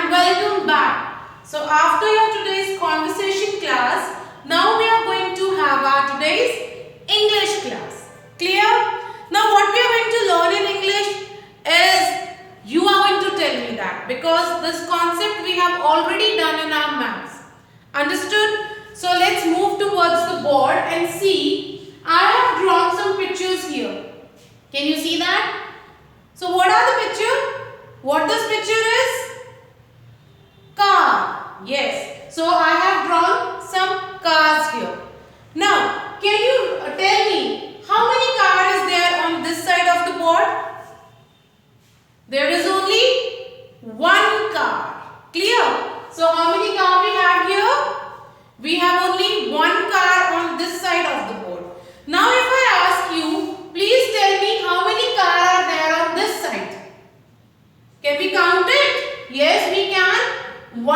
and welcome back. So after your today's conversation class, now we are going to have our today's English class. Clear? Now what we are going to learn in English is you are going to tell me that because this concept we have already done in our maths. Understood? So let's move towards the board and see. I have drawn some pictures here. Can you see that? So what are the picture? What this picture is? Car. Yes. So I have drawn some cars here. Now, can you tell me how many cars is there on this side of the board? There is only one car. Clear? So how many cars we have here? We have only one car on this side of the board. Now if I ask you, please tell me how many cars are there on this side? Can we count it? Yes, we can. 1,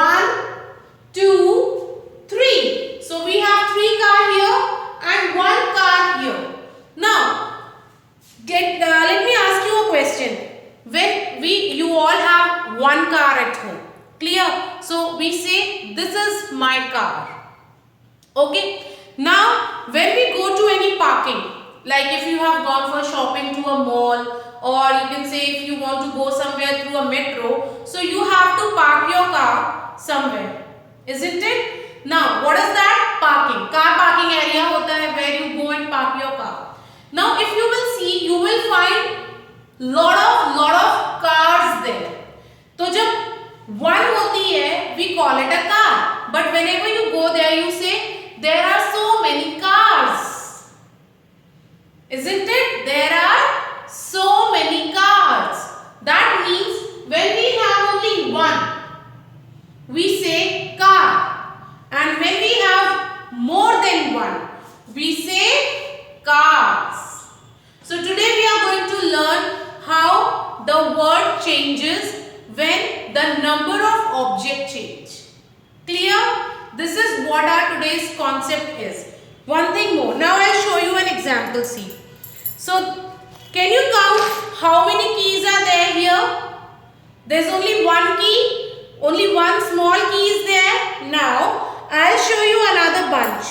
2, 3. So we have 3 cars here and 1 car here. Now, let me ask you a question. When you all have 1 car at home. Clear? So we say this is my car. Okay. Now, when we go to any parking, like if you have gone for shopping to a mall, or you can say if you want to go somewhere through a metro, so you have to park your car somewhere, isn't it? Now what is that? Parking. Car parking area hota hai where you go and park your car. Now if you will see, you will find lot of cars there. तो जब one होती है, we call it a car, but whenever you go there you say there are so many cars, isn't it? There are so many cars. That means when we have only one, we say car. And when we have more than one, we say cars. So today we are going to learn how the word changes when the number of objects change. Clear? This is what our today's concept is. One thing more. Now I'll show you an example. See. So, can you count how many keys are there here? There's only one key. Only one small key is there. Now, I'll show you another bunch.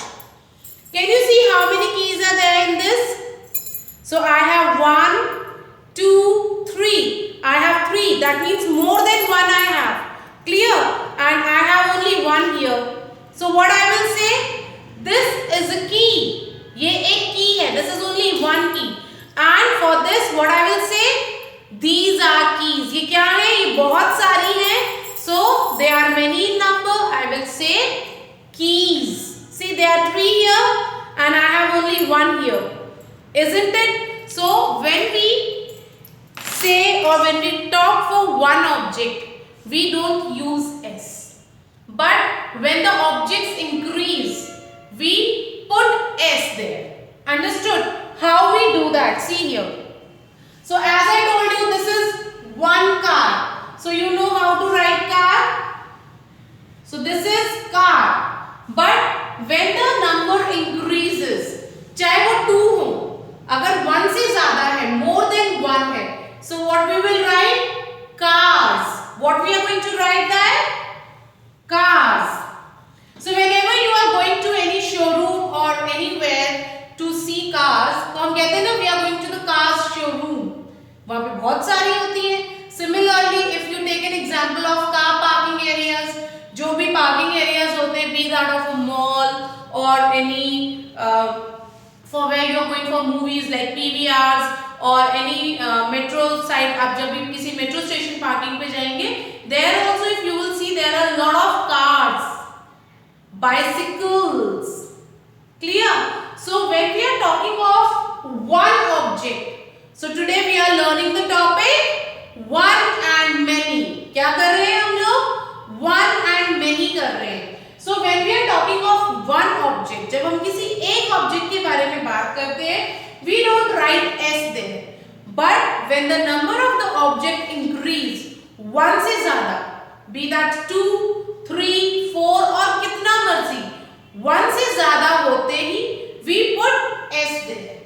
Can you see how many keys are there in this? So, I have 1, 2, 3. I have 3. That means more than one I have. Clear? And I have only one here. So, what I will say? This is a key. ये एक key है. This is only one key. And for this, what I will say? These are keys. ये क्या है? ये बहुत सारी हैं. So they are many in number. I will say keys. See, there are 3 here, and I have only 1 here. Isn't it? So when we say or when we talk for one object, we don't use S. But when the objects increase, we put S there. Understood? How we do that? See here. So as I told you, this is one car. So you know how to write car. So this is car. But when the number increases, चाहे वो 2 हो, अगर 1 से ज़्यादा है, more than 1 है, so what we will write? Cars. What we are going to write that? Cars. So whenever you are going to any showroom or anywhere to see cars, तो हम कहते हैं ना we are going to the cars showroom. वहाँ पे बहुत सारी होती हैं. Similarly, if you take an example of car parking areas, जो भी parking areas होते हैं, be that of a mall or any for where you are going for movies like PVRs or any metro side, आप जब भी किसी metro station parking पे जाएंगे, there also if you will see there are a lot of cars, bicycles. Clear? So when we are talking of one object, so today we are learning the topic one and many. क्या कर रहे हैं हम लोग? One and many कर रहे हैं. So when we are talking of one object, जब हम किसी एक object के बारे में बात करते हैं, we don't write S there. But when the number of the object increase, 1 से ज़्यादा, be that 2, 3, 4 और कितना मर्जी, 1 से ज़्यादा होते ही we put S there.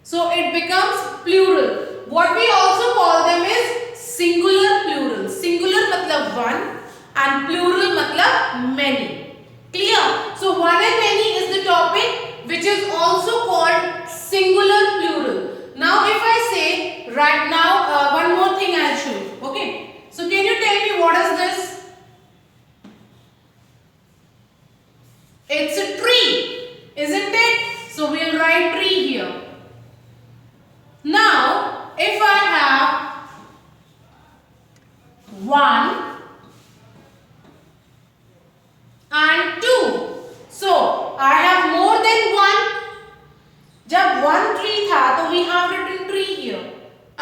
So it becomes plural. What we also call them is singular plural. Singular मतलब one and plural मतलब many. Clear? So one and many is the topic which is also called singular plural. Now if I say right now one more thing I'll show you. Okay, so can you tell me what is this? It's a tree, isn't it? So we'll write tree here. Now if I have 1 and 2, so I have more than 1. जब 1 tree था तो we have written tree here.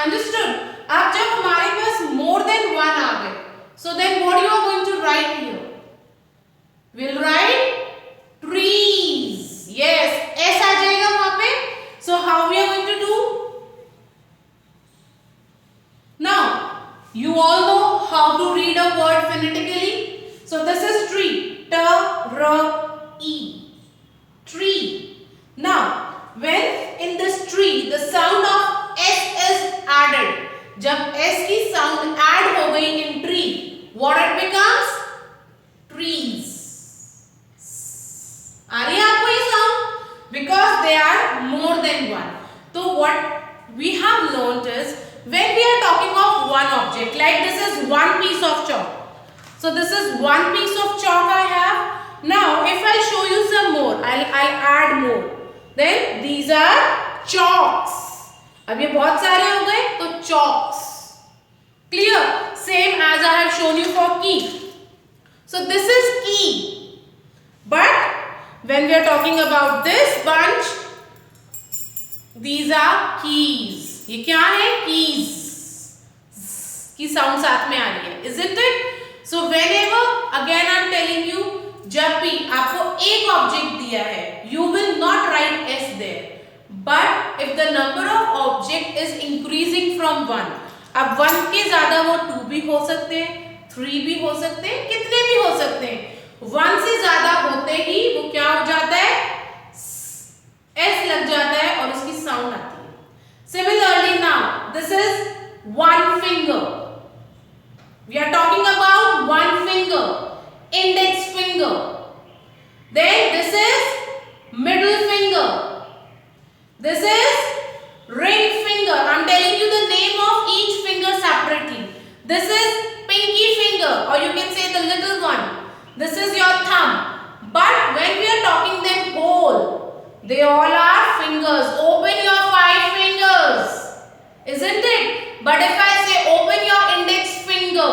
Understood? अब जब हमारे पास more than 1 आ गए, so then what you are going to write here? We'll write trees. Yes, S आ जाएगा वहां पे. So how we are going to do? Now you all know how to read a word phonetically. So this is tree. T-R-E. Tree. Now when in this tree the sound of S is added, जब S की sound add हो गई in tree, what it becomes? Trees. आ रही है आपको ये sound? Because they are more than 1. So what we have learnt is when we are talking of one object, like this is one piece of chalk. So this is one piece of chalk I have. Now if I show you some more, I'll add more. Then these are chalks. अब ये बहुत सारे हो गए तो chalks. Clear? Same as I have shown you for key. So this is key. But when we are talking about this bunch, these are keys. ये क्या है? Keys. की sound साथ में आ रही है, isn't it? So whenever again I'm telling you, जब भी आपको एक ऑब्जेक्ट दिया है, you will not write S there. But if the number of object is increasing from 1, अब 1 के ज्यादा वो 2 भी हो सकते हैं, 3 भी हो सकते हैं, कितने भी हो सकते हैं. 1 से ज्यादा होते ही वो क्या हो जाता है? S लग जाता है और उसकी साउंड आती है. Similarly now, this is one finger. We are talking about one finger, index finger. Then this is middle finger. This is ring finger. I'm telling you the name of each finger separately. This is pinky finger, or you can say the little one. This is your thumb. But when we are talking them whole, they all are fingers. Open your 5 fingers, isn't it? But if I say open your index finger,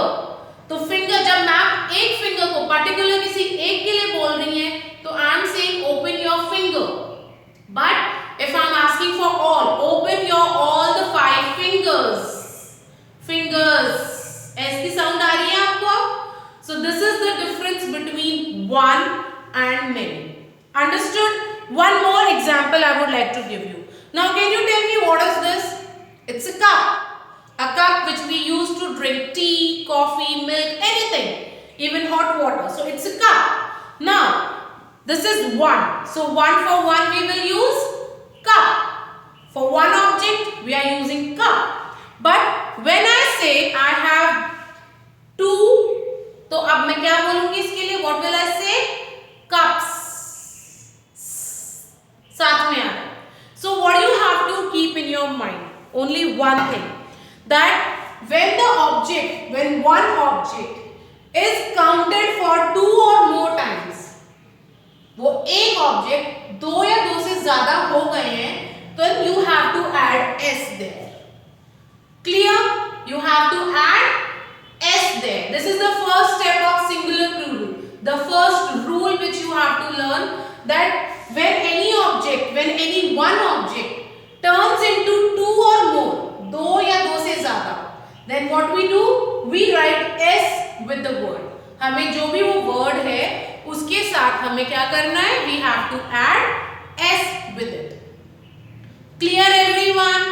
तो finger जब ma'am एक finger को particular किसी एक के लिए बोल रही है, तो I am saying open your finger. But if I am asking for all, open your all the 5 fingers. Fingers. S की sound आ रही है आपको? So this is the difference between one and many. Understood? One more example I would like to give you. Now can you tell me what is this? It's a cup. A cup which we use to drink tea, coffee, milk, anything, even hot water. So it's a cup. Now this is 1. So 1 for 1 we will use cup. For one object we are using cup. But when I say I have 2, तो अब मैं क्या बोलूंगी इसके लिए? What will I say? Cups. साथ में आ रहा है. So what you have to keep in your mind? Only one thing. That when one object is counted for 2 or more times, वो एक ऑब्जेक्ट 2 या 2 से ज्यादा हो गए हैं, तो you have to add S there. Clear? You have to add S there. This is the first step of singular plural. The first rule which you have to learn, that when any one object turns into 2 or more, 2 या 2 से ज्यादा, then what we do? We write S with the word. हमें जो भी वो word है उसके साथ हमें क्या करना है? We have to add S with it. Clear everyone?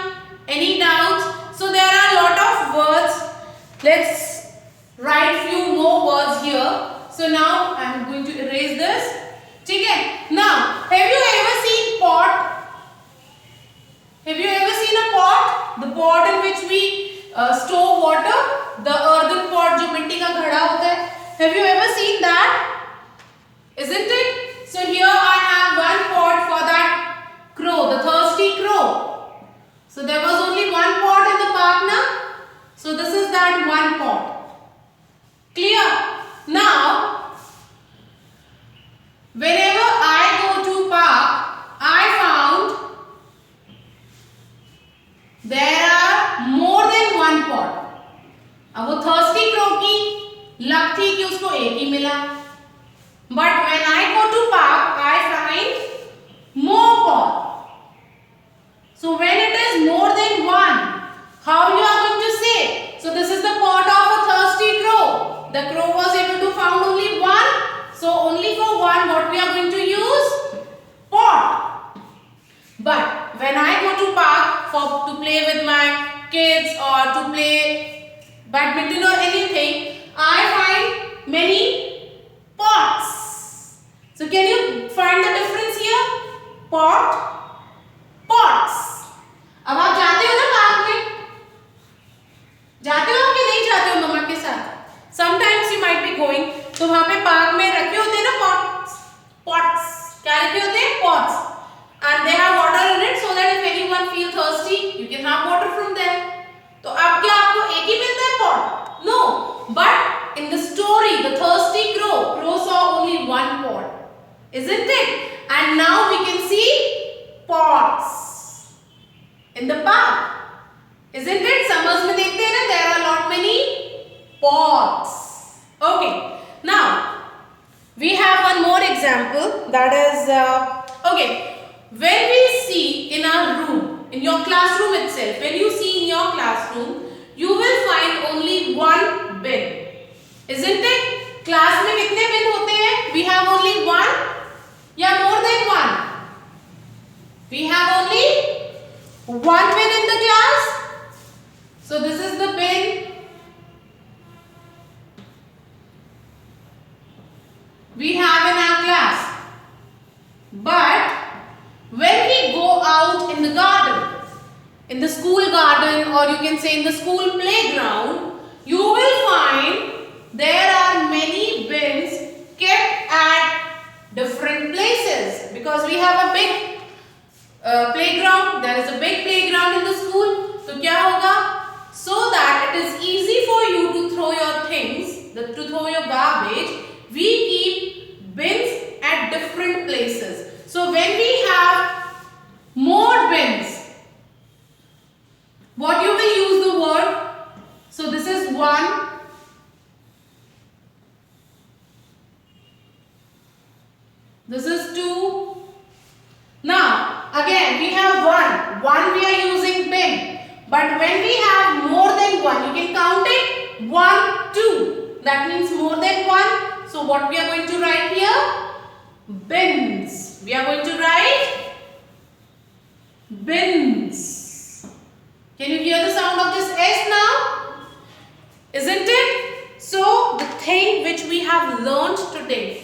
Any doubts? So there are a lot of words. Let's write few more words here. So now I am going to erase this. ठीक है? Now have you ever seen pot? Have you ever seen a pot? The pot in which we store water. The earthen pot जो मिट्टी का घड़ा होता है. Have you ever seen that? Isn't it? So here I have one pot for that crow, the thirsty crow. So there was only one pot in the park now. So this is that one pot. Clear? Now, whenever I go to park, I found there are more than one pot. अब वो thirsty crow की luck थी कि उसको एक ही मिला. But when I go to park, I find more pot. So when it is more than one, how you are going to say? So this is the pot of a thirsty crow. The crow was able to found only one. So only for one, what we are going to use? Pot. But when I go to park to play with my kids or to play badminton or anything, I find many pots. So can you find the difference here? Pot, pots. अब आप जाते हो ना park में? जाते हो कि नहीं जाते हो मम्मा के साथ? Sometimes you might be going. तो वहाँ पे पार्क में रखे होते हैं ना pots. क्या रखे होते हैं? Pots. And they have water in it so that if anyone feel thirsty, you can have water from there. तो अब क्या आपको एक ही मिलता है pot? No. But in the story, the thirsty crow saw only one pot. Isn't it? And now we can see pots in the park. Isn't it? Summers में देखते हैं ना, there are lot many pots. Okay. Now we have one more example, that is okay. When we see in our room, in your classroom itself, when you see in your classroom, you will find only one bin. Isn't it? Class में कितने bin होते हैं? We have only one या more than one? We have only one bin in the class. So this is the bin we have in our class. But when we go out in the garden, in the school garden, or you can say in the school playground, you will find there are many bins kept at different places, because we have a big playground. There is a big playground in the school. So क्या होगा? So that it is easy for you to throw your things, to throw your garbage, we keep bins at different places. So when we have more bins, what you will use the word? So this is one. This is two. Now again we have one. One we are using bin. But when we have more than one, you can count it. 1, 2. That means more than one. So what we are going to write here? Bins. We are going to write bins. Can you hear the sound of this S now? Isn't it? So the thing which we have learned today,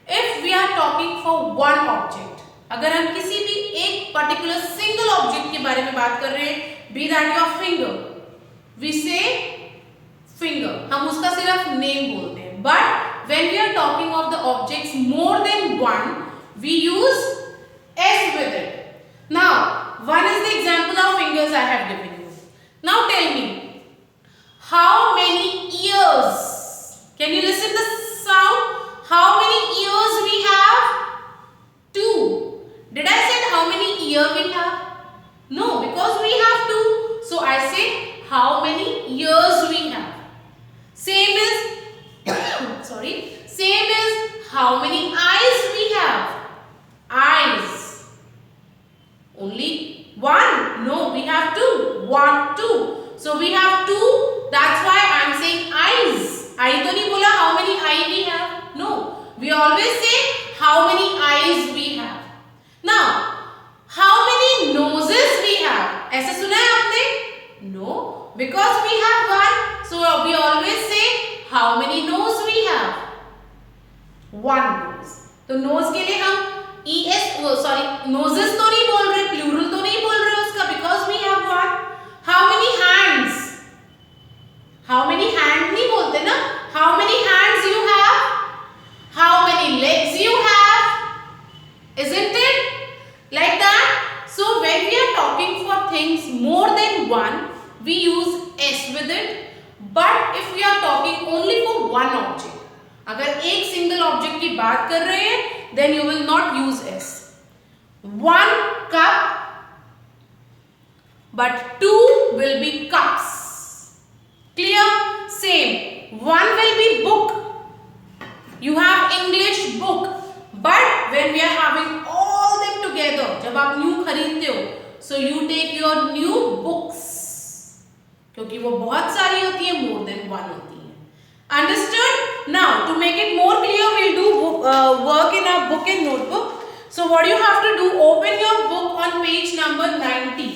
if we are talking for one object, अगर हम किसी भी एक particular single object के बारे में बात कर रहे हैं, be that your finger, we say finger, हम उसका सिर्फ name बोलते हैं. But when we are talking of the objects more than one, we use S with it. Now, one is the example of fingers I have given you. Now tell me, how many ears? Can you listen to the sound? How many ears we have? 2. Did I say how many ears we have? No, because we have 2. So I say how many ears we have. Same is same is how many eyes we have. Eyes. Only one? No, we have 2. 1, 2. So we have 2. That's why I am saying eyes. I तो नहीं बोला how many eyes we have. No, we always say how many eyes we have. Now, how many noses we have? ऐसा सुना है आपने? No, because we have one. So we always say how many nose we have? One nose. तो nose के लिए हम noses तो नहीं बोल रहे, plural तो नहीं बोल रहे उसका, because we have one. How many hands? How many hands नहीं बोलते ना? How many hands you have? use S with it. But if we are talking only for one object, अगर एक single object की बात कर रहे हैं, then you will not use S. One cup, but two will be cups. Clear? Same. One will be book. You have English book. But when we are having all them together, जब आप new खरीदते हो, so you take your new books. क्योंकि वो बहुत सारी होती है, more than one होती है. Understood? Now to make it more clear, we'll do work in our book and notebook. So what you have to do, open your book on page number 90.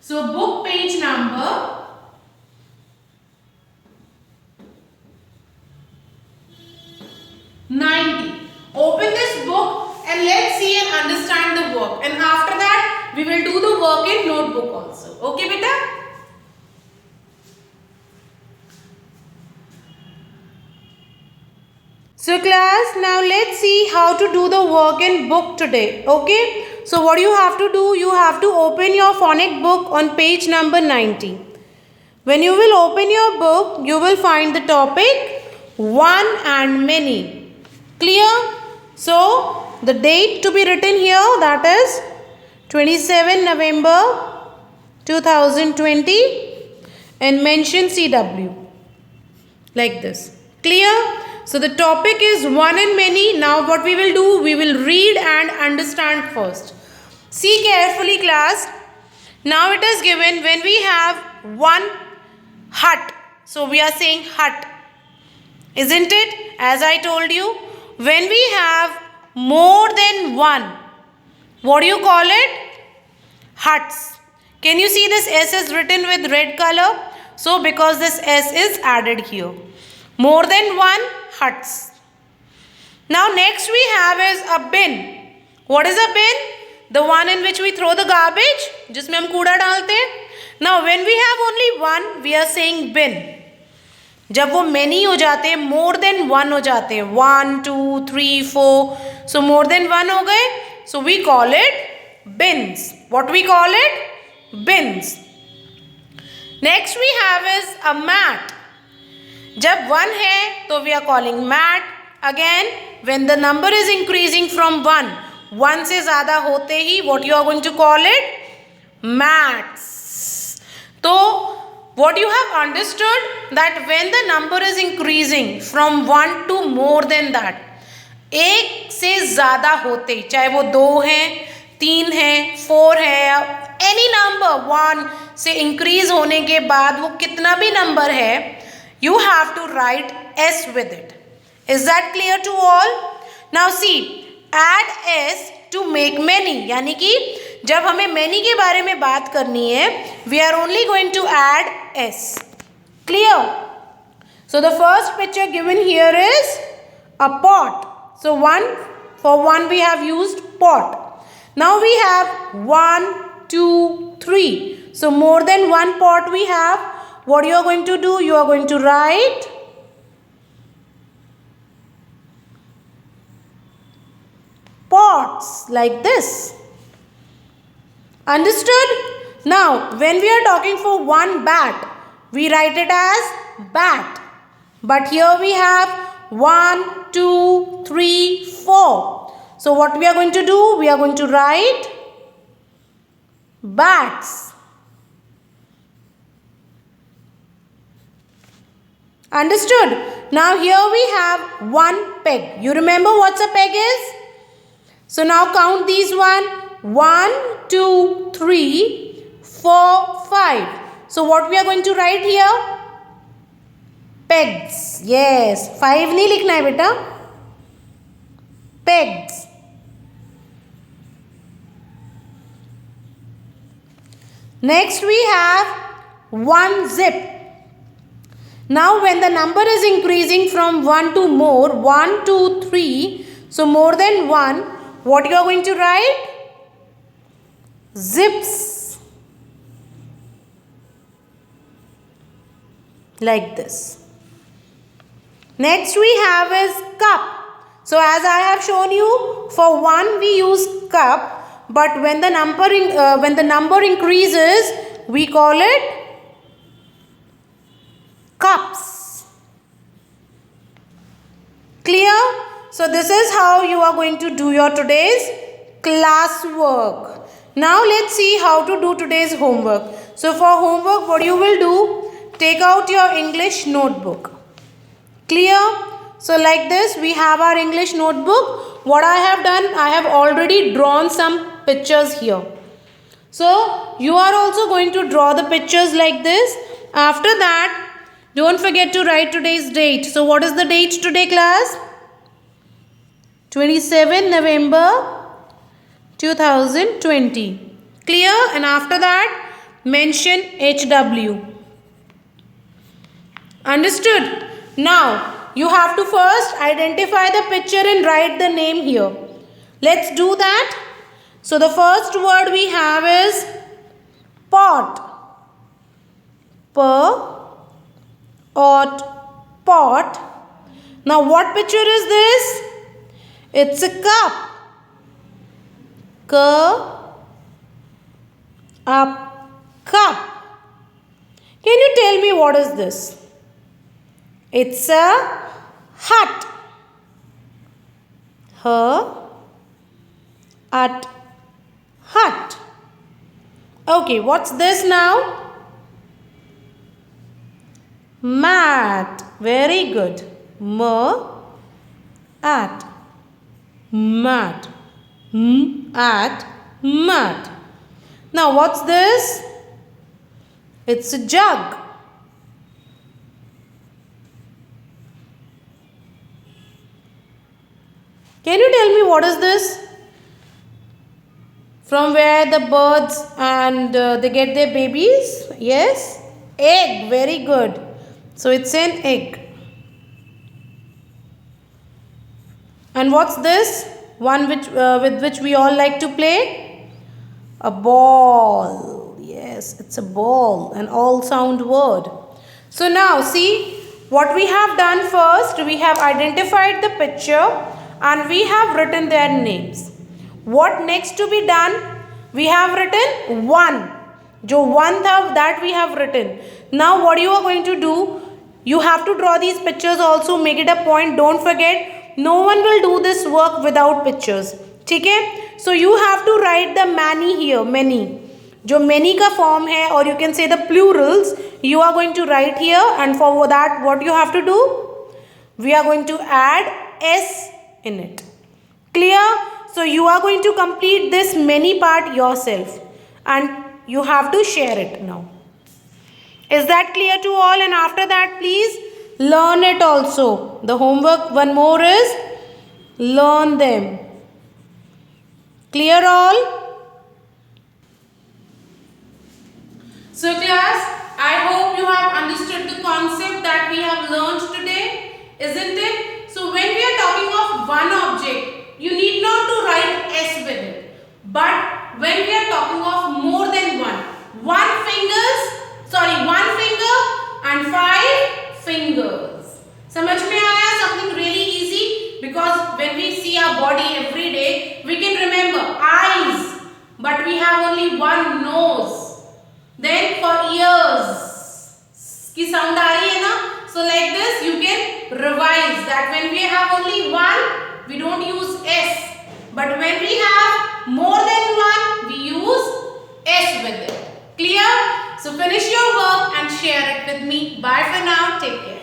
So book page number 90. Open this book and let's see and understand the work. And after that, we will do the work in notebook also. Okay, beta? So class, now let's see how to do the work in book today. Okay? So what you have to do, you have to open your phonic book on page number 90. When you will open your book, you will find the topic one and many. Clear? So the date to be written here, that is 27 November 2020 and mention CW like this. Clear? So the topic is one and many. Now what we will do, we will read and understand first. See carefully class. Now it is given when we have one hut. So we are saying hut. Isn't it? As I told you, when we have more than one, what do you call it? Huts. Can you see this S is written with red color? So because this S is added here. More than one huts. Now next we have is a bin. What is a bin? The one in which we throw the garbage, जिसमें हम कूड़ा डालते हैं. Now when we have only one, we are saying bin. जब वो many हो जाते हैं, more than one हो जाते हैं, 1, 2, 3, 4, so more than one हो गए, so we call it bins. What we call it? Bins. Next we have is a mat. जब one है तो we are calling mat. Again when the number is increasing from one से ज़्यादा होते ही what you are going to call it? Mats. तो what you have understood that when the number is increasing from 1 to more than that, एक से ज़्यादा होते, चाहे वो 2 हैं, 3 हैं, 4 है, any number 1 से increase होने के बाद वो कितना भी number है, you have to write S with it. Is that clear to all? Now see, add S to make many. यानी कि जब हमें many के बारे में बात करनी है, we are only going to add S. Clear? So the first picture given here is a pot. So for one we have used pot. Now we have 1, 2, 3. So more than one pot we have. What you are going to do? You are going to write pots like this. Understood? Now when we are talking for one bat, we write it as bat. But here we have 1, 2, 3, 4. So what we are going to do? We are going to write bats. Understood? Now here we have one peg. You remember what's a peg is? So now count these 1, 2, 3, 4, 5. So what we are going to write here? Pegs. Yes. 5 नहीं लिखना है बेटा. Pegs. Next we have one zip. Now when the number is increasing from 1 to more, 1, 2, 3, so more than 1, what you are going to write? Zips. Like this. Next we have is cup. So as I have shown you, for 1 we use cup, but when the number increases, we call it So this is how you are going to do your today's class work. Now let's see how to do today's homework. So for homework, what you will do, take out your English notebook. Clear? So like this, we have our English notebook. What I have done, I have already drawn some pictures here. So you are also going to draw the pictures like this. After that, don't forget to write today's date. So what is the date today, class? 27 November 2020. Clear? And after that, mention HW. Understood? Now, you have to first identify the picture and write the name here. Let's do that. So, the first word we have is pot. Pot. Now, what picture is this? It's a cup. Cup. Can you tell me what is this? It's a hut. Hut. Okay, what's this now? Mat. Very good. Mat. Now what's this? It's a jug. Can you tell me what is this? From where the birds and they get their babies? Yes? Egg. Very good. So it's an egg. And what's this? One with which we all like to play? A ball. Yes, it's a ball. An all sound word. So now see what we have done first. We have identified the picture and we have written their names. What next to be done? We have written one. Jo one tha that we have written. Now what you are going to do? You have to draw these pictures also. Make it a point. Don't forget. No one will do this work without pictures. Okay? So you have to write the many here. Many. जो many का form है or you can say the plurals, you are going to write here, and for that what you have to do? We are going to add S in it. Clear? So you are going to complete this many part yourself and you have to share it now. Is that clear to all? And after that, please learn it also. The homework one more is learn them. Clear all? So class, I hope you have understood the concept that we have learned today, isn't it? So when we are talking of one object, you need not to write S with it. But when we are talking of more than one finger and 5 fingers. समझ में आया? Something really easy, because when we see our body every day, we can remember eyes, but we have only one nose. Then for ears, की sound आ रही है ना? So like this you can revise that when we have only one, we don't use S. But when we have more than one, we use S with it. Clear? So finish your work and share it with me. Bye for now. Take care.